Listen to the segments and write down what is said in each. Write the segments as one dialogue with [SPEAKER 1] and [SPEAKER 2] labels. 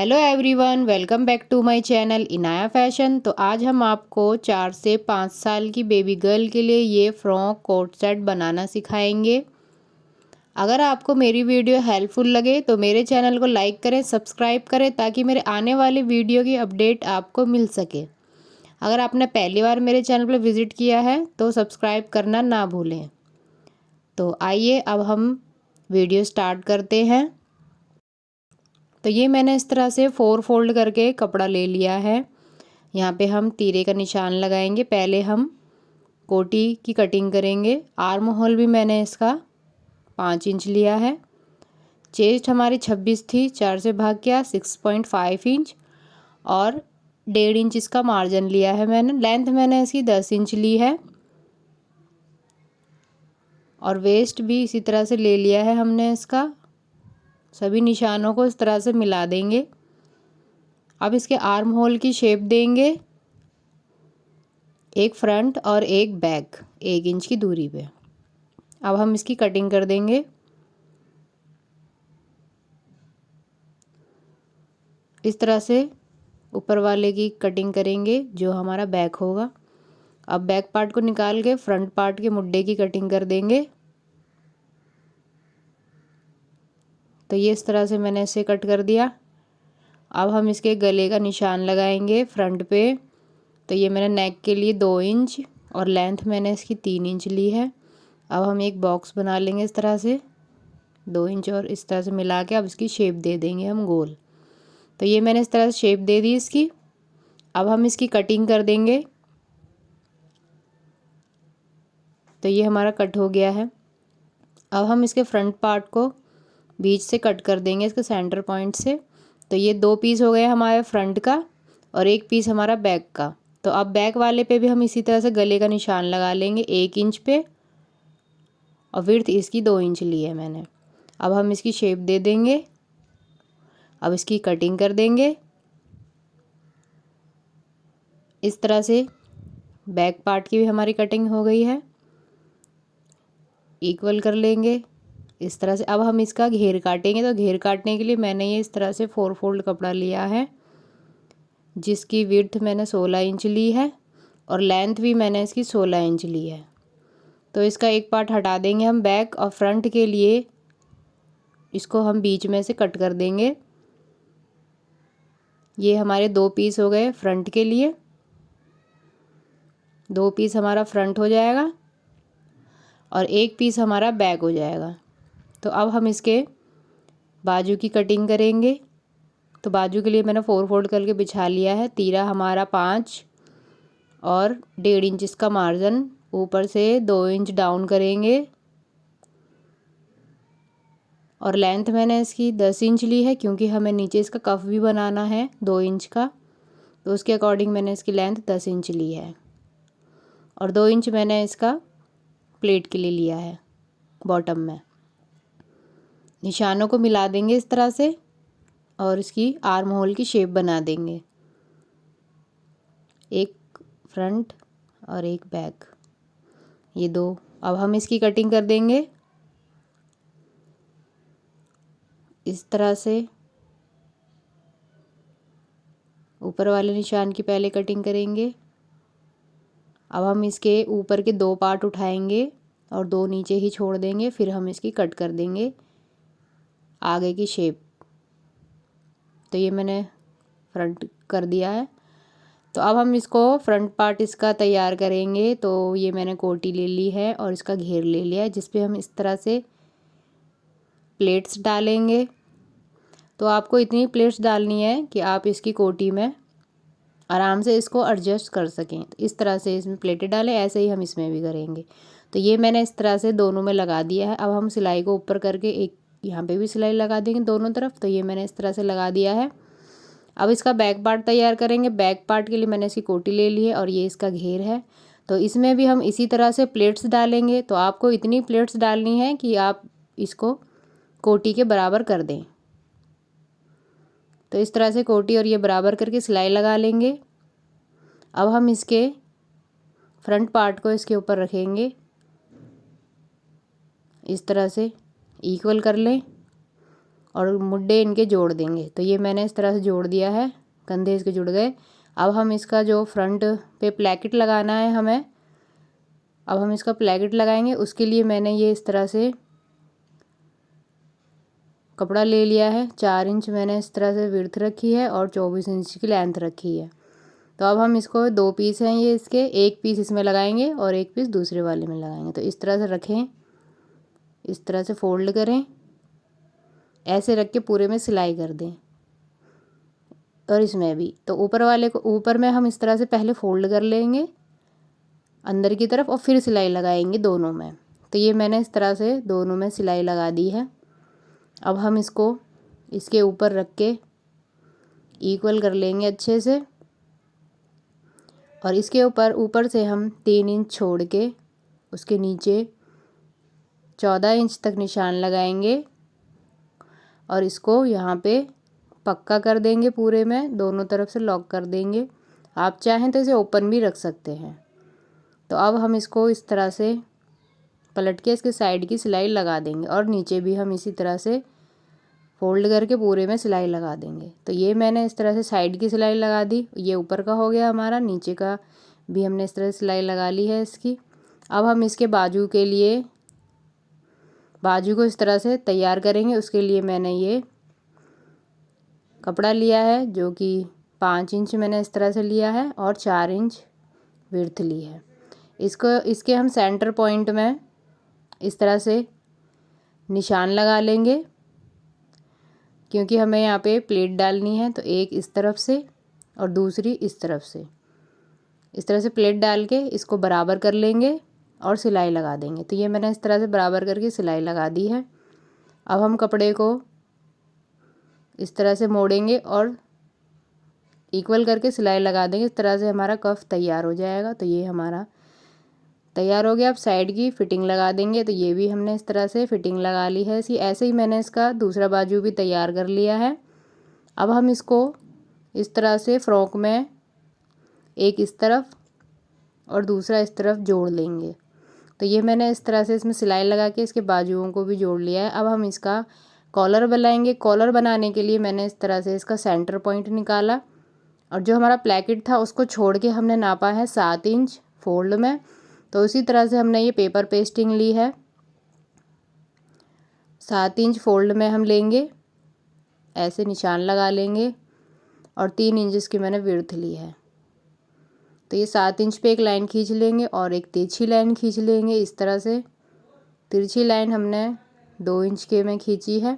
[SPEAKER 1] Hello everyone, welcome back to my channel Inaya fashion. तो आज हम आपको 4 से 5 साल की बेबी गर्ल के लिए ये फ्रॉक कोट सेट बनाना सिखाएंगे। अगर आपको मेरी वीडियो हेल्पफुल लगे तो मेरे चैनल को लाइक करें, सब्सक्राइब करें ताकि मेरे आने वाली वीडियो की अपडेट आपको मिल सके। अगर आपने पहली बार मेरे चैनल पर विज़िट किया है तो सब्सक्राइब करना ना भूलें। तो आइए अब हम वीडियो स्टार्ट करते हैं। तो ये मैंने इस तरह से 4 फोल्ड करके कपड़ा ले लिया है। यहाँ पे हम तीरे का निशान लगाएंगे। पहले हम कोटी की कटिंग करेंगे। आर्म होल भी मैंने इसका 5 इंच लिया है। चेस्ट हमारी 26 थी, 4 से भाग किया 6.5 इंच और 1.5 इंच इसका मार्जिन लिया है मैंने। लेंथ मैंने इसकी 10 इंच ली है और वेस्ट भी इसी तरह से ले लिया है हमने इसका। सभी निशानों को इस तरह से मिला देंगे। अब इसके आर्म होल की शेप देंगे, एक फ्रंट और एक बैक 1 इंच की दूरी पे। अब हम इसकी कटिंग कर देंगे। इस तरह से ऊपर वाले की कटिंग करेंगे जो हमारा बैक होगा। अब बैक पार्ट को निकाल के फ्रंट पार्ट के मुड्डे की कटिंग कर देंगे। तो ये इस तरह से मैंने इसे कट कर दिया। अब हम इसके गले का निशान लगाएंगे फ्रंट पे। तो ये मैंने नेक के लिए 2 इंच और लेंथ मैंने इसकी 3 इंच ली है। अब हम एक बॉक्स बना लेंगे इस तरह से 2 इंच और इस तरह से मिला के अब इसकी शेप दे देंगे हम गोल। तो ये मैंने इस तरह से शेप दे दी इसकी। अब हम इसकी कटिंग कर देंगे। तो ये हमारा कट हो गया है। अब हम इसके फ्रंट पार्ट को बीच से कट कर देंगे इसके सेंटर पॉइंट से। तो ये 2 पीस हो गए हमारे फ्रंट का और एक पीस हमारा बैक का। तो अब बैक वाले पे भी हम इसी तरह से गले का निशान लगा लेंगे 1 इंच पे और विड्थ इसकी 2 इंच ली है मैंने। अब हम इसकी शेप दे देंगे। अब इसकी कटिंग कर देंगे इस तरह से। बैक पार्ट की भी हमारी कटिंग हो गई है, इक्वल कर लेंगे इस तरह से। अब हम इसका घेर काटेंगे। तो घेर काटने के लिए मैंने ये इस तरह से 4 फोल्ड कपड़ा लिया है जिसकी विड्थ मैंने 16 इंच ली है और लेंथ भी मैंने इसकी 16 इंच ली है। तो इसका एक पार्ट हटा देंगे हम बैक और फ्रंट के लिए इसको हम बीच में से कट कर देंगे। ये हमारे 2 पीस हो गए फ्रंट के लिए। 2 पीस हमारा फ्रंट हो जाएगा और एक पीस हमारा बैक हो जाएगा। तो अब हम इसके बाजू की कटिंग करेंगे। तो बाजू के लिए मैंने 4 फोल्ड करके बिछा लिया है। तीरा हमारा 5 और 1.5 इंच इसका मार्जिन, ऊपर से 2 इंच डाउन करेंगे और लेंथ मैंने इसकी 10 इंच ली है क्योंकि हमें नीचे इसका कफ भी बनाना है 2 इंच का। तो उसके अकॉर्डिंग मैंने इसकी लेंथ 10 इंच ली है और 2 इंच मैंने इसका प्लेट के लिए लिया है बॉटम में। निशानों को मिला देंगे इस तरह से और इसकी आर्म होल की शेप बना देंगे, एक फ्रंट और एक बैक, ये 2। अब हम इसकी कटिंग कर देंगे इस तरह से। ऊपर वाले निशान की पहले कटिंग करेंगे। अब हम इसके ऊपर के 2 पार्ट उठाएंगे और 2 नीचे ही छोड़ देंगे। फिर हम इसकी कट कर देंगे आगे की शेप। तो ये मैंने फ्रंट कर दिया है। तो अब हम इसको फ्रंट पार्ट इसका तैयार करेंगे। तो ये मैंने कोटी ले ली है और इसका घेर ले लिया है जिस पे हम इस तरह से प्लेट्स डालेंगे। तो आपको इतनी प्लेट्स डालनी है कि आप इसकी कोटी में आराम से इसको एडजस्ट कर सकें। तो इस तरह से इसमें प्लेटें डालें, ऐसे ही हम इसमें भी करेंगे। तो ये मैंने इस तरह से दोनों में लगा दिया है। अब हम सिलाई को ऊपर करके एक यहाँ पे भी सिलाई लगा देंगे दोनों तरफ। तो ये मैंने इस तरह से लगा दिया है। अब इसका बैक पार्ट तैयार करेंगे। बैक पार्ट के लिए मैंने इसकी कोटी ले ली है और ये इसका घेर है। तो इसमें भी हम इसी तरह से प्लेट्स डालेंगे। तो आपको इतनी प्लेट्स डालनी है कि आप इसको कोटी के बराबर कर दें। तो इस तरह से कोटी और ये बराबर करके सिलाई लगा लेंगे। अब हम इसके फ्रंट पार्ट को इसके ऊपर रखेंगे इस तरह से, इक्वल कर लें और मुड्डे इनके जोड़ देंगे। तो ये मैंने इस तरह से जोड़ दिया है, कंधे इसके जुड़ गए। अब हम इसका जो फ्रंट पे प्लैकेट लगाना है हमें, अब हम इसका प्लैकेट लगाएंगे। उसके लिए मैंने ये इस तरह से कपड़ा ले लिया है। 4 इंच मैंने इस तरह से विड्थ रखी है और 24 इंच की लेंथ रखी है। तो अब हम इसको 2 पीस हैं ये इसके, एक पीस इसमें लगाएंगे और एक पीस दूसरे वाले में लगाएंगे। तो इस तरह से रखें, इस तरह से फोल्ड करें, ऐसे रख के पूरे में सिलाई कर दें। और इसमें भी तो ऊपर वाले को, ऊपर में हम इस तरह से पहले फोल्ड कर लेंगे अंदर की तरफ और फिर सिलाई लगाएंगे दोनों में। तो ये मैंने इस तरह से दोनों में सिलाई लगा दी है। अब हम इसको इसके ऊपर रख के इक्वल कर लेंगे अच्छे से, और इसके ऊपर से हम 3 इंच छोड़ के उसके नीचे 14 इंच तक निशान लगाएंगे और इसको यहाँ पे पक्का कर देंगे, पूरे में दोनों तरफ से लॉक कर देंगे। आप चाहें तो इसे ओपन भी रख सकते हैं। तो अब हम इसको इस तरह से पलट के इसके साइड की सिलाई लगा देंगे और नीचे भी हम इसी तरह से फोल्ड करके पूरे में सिलाई लगा देंगे। तो ये मैंने इस तरह से साइड की सिलाई लगा दी। ये ऊपर का हो गया हमारा, नीचे का भी हमने इस तरह से सिलाई लगा ली है इसकी। अब हम इसके बाजू के लिए, बाजू को इस तरह से तैयार करेंगे। उसके लिए मैंने ये कपड़ा लिया है जो कि 5 इंच मैंने इस तरह से लिया है और 4 इंच विड्थ ली है। इसके हम सेंटर पॉइंट में इस तरह से निशान लगा लेंगे, क्योंकि हमें यहाँ पे प्लेट डालनी है। तो एक इस तरफ से और दूसरी इस तरफ से इस तरह से प्लेट डाल के इसको बराबर कर लेंगे और सिलाई लगा देंगे। तो ये मैंने इस तरह से बराबर करके सिलाई लगा दी है। अब हम कपड़े को इस तरह से मोड़ेंगे और इक्वल करके सिलाई लगा देंगे। इस तरह से हमारा कफ तैयार हो जाएगा। तो ये हमारा तैयार हो गया। अब साइड की फिटिंग लगा देंगे। तो ये भी हमने इस तरह से फिटिंग लगा ली है इसकी। ऐसे ही मैंने इसका दूसरा बाजू भी तैयार कर लिया है। अब हम इसको इस तरह से फ्रॉक में एक इस तरफ और दूसरा इस तरफ जोड़ लेंगे। तो ये मैंने इस तरह से इसमें सिलाई लगा के इसके बाजुओं को भी जोड़ लिया है। अब हम इसका कॉलर बनाएंगे। कॉलर बनाने के लिए मैंने इस तरह से इसका सेंटर पॉइंट निकाला और जो हमारा प्लैकेट था उसको छोड़ के हमने नापा है 7 इंच फोल्ड में। तो उसी तरह से हमने ये पेपर पेस्टिंग ली है, 7 इंच फोल्ड में हम लेंगे, ऐसे निशान लगा लेंगे और 3 इंच की मैंने विड्थ ली है। तो ये 7 इंच पे एक लाइन खींच लेंगे और एक तिरछी लाइन खींच लेंगे। इस तरह से तिरछी लाइन हमने 2 इंच के में खींची है।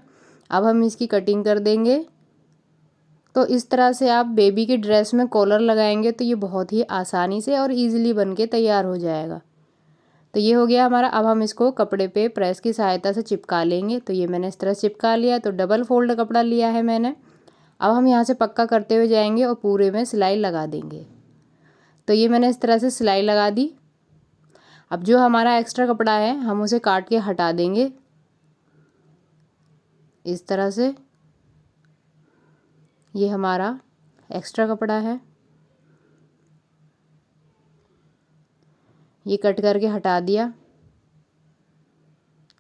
[SPEAKER 1] अब हम इसकी कटिंग कर देंगे। तो इस तरह से आप बेबी की ड्रेस में कॉलर लगाएंगे तो ये बहुत ही आसानी से और इजीली बन के तैयार हो जाएगा। तो ये हो गया हमारा। अब हम इसको कपड़े पे प्रेस की सहायता से चिपका लेंगे। तो ये मैंने इस तरह चिपका लिया। तो डबल फोल्ड कपड़ा लिया है मैंने। अब हम यहाँ से पक्का करते हुए जाएंगे और पूरे में सिलाई लगा देंगे। तो ये मैंने इस तरह से सिलाई लगा दी। अब जो हमारा एक्स्ट्रा कपड़ा है हम उसे काट के हटा देंगे इस तरह से। ये हमारा एक्स्ट्रा कपड़ा है, ये कट करके हटा दिया।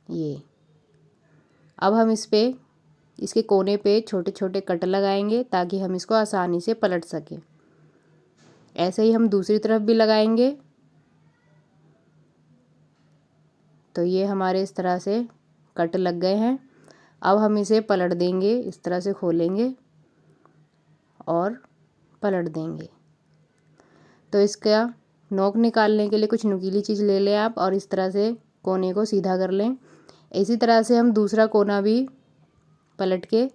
[SPEAKER 1] ये अब हम इस पे, इसके कोने पे छोटे छोटे कट लगाएंगे ताकि हम इसको आसानी से पलट सकें। ऐसे ही हम दूसरी तरफ भी लगाएंगे। तो ये हमारे इस तरह से कट लग गए हैं। अब हम इसे पलट देंगे, इस तरह से खोलेंगे और पलट देंगे। तो इसका नोक निकालने के लिए कुछ नुकीली चीज़ ले लें आप और इस तरह से कोने को सीधा कर लें। इसी तरह से हम दूसरा कोना भी पलट के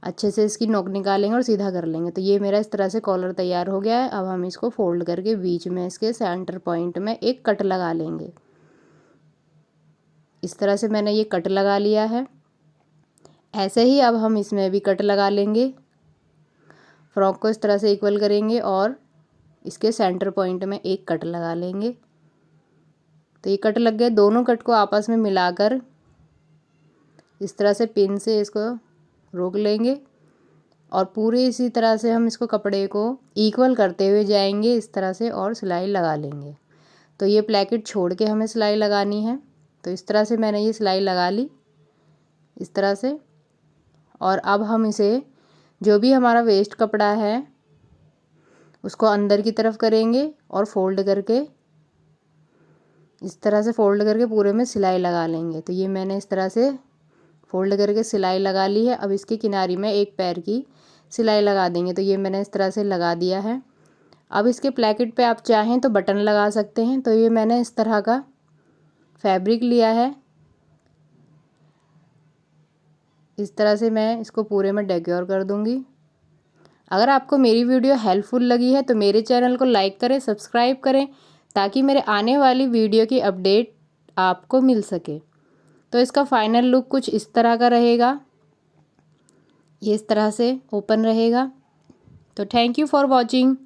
[SPEAKER 1] अच्छे से इसकी नोक निकालेंगे और सीधा कर लेंगे। तो ये मेरा इस तरह से कॉलर तैयार हो गया है। अब हम इसको फोल्ड करके बीच में इसके सेंटर पॉइंट में एक कट लगा लेंगे। इस तरह से मैंने ये कट लगा लिया है। ऐसे ही अब हम इसमें भी कट लगा लेंगे। फ्रॉक को इस तरह से इक्वल करेंगे और इसके सेंटर पॉइंट में एक कट लगा लेंगे। तो ये कट लग गए। दोनों कट को आपस में मिलाकर इस तरह से पिन से इसको रोक लेंगे और पूरे इसी तरह से हम इसको कपड़े को इक्वल करते हुए जाएंगे इस तरह से और सिलाई लगा लेंगे। तो ये प्लैकेट छोड़ के हमें सिलाई लगानी है। तो इस तरह से मैंने ये सिलाई लगा ली इस तरह से। और अब हम इसे जो भी हमारा वेस्ट कपड़ा है उसको अंदर की तरफ करेंगे और फोल्ड करके इस तरह से फोल्ड करके पूरे में सिलाई लगा लेंगे। तो ये मैंने इस तरह से फोल्ड करके सिलाई लगा ली है। अब इसके किनारे में एक पैर की सिलाई लगा देंगे। तो ये मैंने इस तरह से लगा दिया है। अब इसके प्लेकेट पे आप चाहें तो बटन लगा सकते हैं। तो ये मैंने इस तरह का फैब्रिक लिया है। इस तरह से मैं इसको पूरे में डेकोर कर दूंगी। अगर आपको मेरी वीडियो हेल्पफुल लगी है तो मेरे चैनल को लाइक करें, सब्सक्राइब करें, ताकि मेरे आने वाली वीडियो की अपडेट आपको मिल सके। तो इसका फाइनल लुक कुछ इस तरह का रहेगा। ये इस तरह से ओपन रहेगा। तो थैंक यू फॉर वॉचिंग।